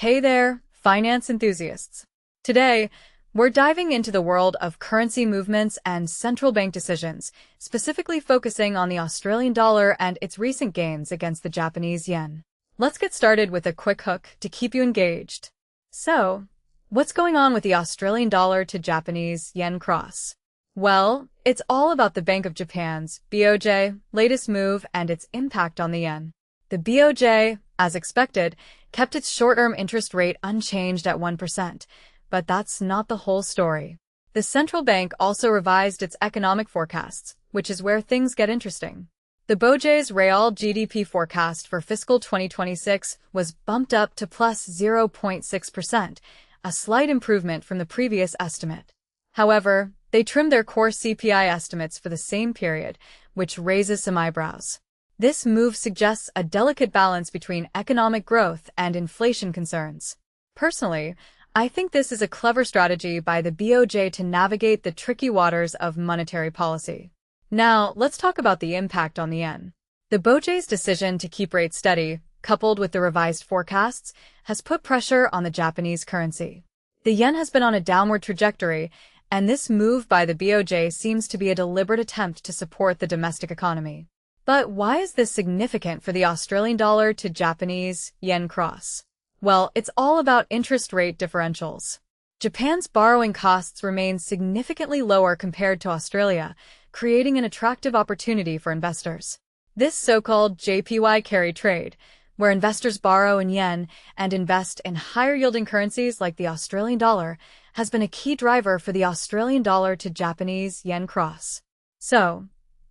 Hey there, finance enthusiasts. Today, we're diving into the world of currency movements and central bank decisions, specifically focusing on the Australian dollar and its recent gains against the Japanese yen. Let's get started with a quick hook to keep you engaged. So, what's going on with the Australian dollar to Japanese yen cross? Well, it's all about the Bank of Japan's BoJ latest move and its impact on the yen. The BoJ, as expected, kept its short-term interest rate unchanged at 1%, but that's not the whole story. The central bank also revised its economic forecasts, which is where things get interesting. The BoJ's real GDP forecast for fiscal 2026 was bumped up to plus 0.6%, a slight improvement from the previous estimate. However, they trimmed their core CPI estimates for the same period, which raises some eyebrows. This move suggests a delicate balance between economic growth and inflation concerns. Personally, I think this is a clever strategy by the BoJ to navigate the tricky waters of monetary policy. Now, let's talk about the impact on the yen. The BoJ's decision to keep rates steady, coupled with the revised forecasts, has put pressure on the Japanese currency. The yen has been on a downward trajectory, and this move by the BoJ seems to be a deliberate attempt to support the domestic economy. But why is this significant for the Australian dollar to Japanese yen cross? Well, it's all about interest rate differentials. Japan's borrowing costs remain significantly lower compared to Australia, creating an attractive opportunity for investors. This so-called JPY carry trade, where investors borrow in yen and invest in higher-yielding currencies like the Australian dollar, has been a key driver for the Australian dollar to Japanese yen cross. So,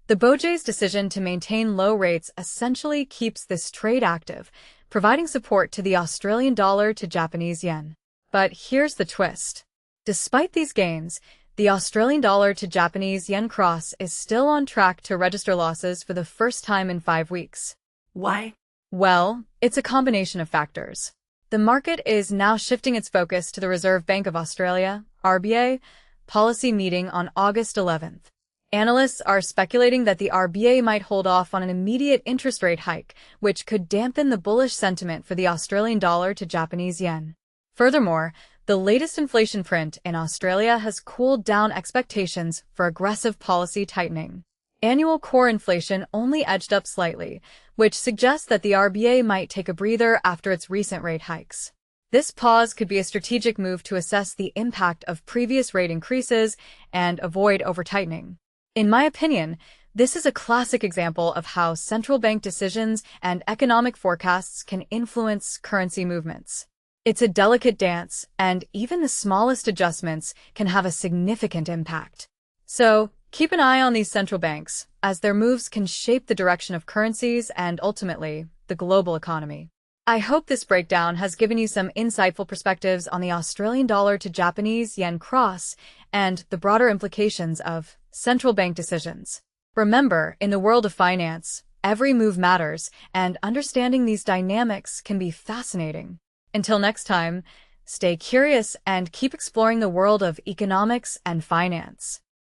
the BoJ's decision to maintain low rates essentially keeps this trade active, providing support to the Australian dollar to Japanese yen. But here's the twist. Despite these gains, the Australian dollar to Japanese yen cross is still on track to register losses for the first time in 5 weeks. Why? Well, it's a combination of factors. The market is now shifting its focus to the Reserve Bank of Australia, RBA, policy meeting on August 11th. Analysts are speculating that the RBA might hold off on an immediate interest rate hike, which could dampen the bullish sentiment for the Australian dollar to Japanese yen. Furthermore, the latest inflation print in Australia has cooled down expectations for aggressive policy tightening. Annual core inflation only edged up slightly, which suggests that the RBA might take a breather after its recent rate hikes. This pause could be a strategic move to assess the impact of previous rate increases and avoid over-tightening. In my opinion, this is a classic example of how central bank decisions and economic forecasts can influence currency movements. It's a delicate dance, and even the smallest adjustments can have a significant impact. So, keep an eye on these central banks, as their moves can shape the direction of currencies and, ultimately, the global economy. I hope this breakdown has given you some insightful perspectives on the Australian dollar to Japanese yen cross and the broader implications of central bank decisions. Remember, in the world of finance, every move matters, and understanding these dynamics can be fascinating. Until next time, stay curious and keep exploring the world of economics and finance.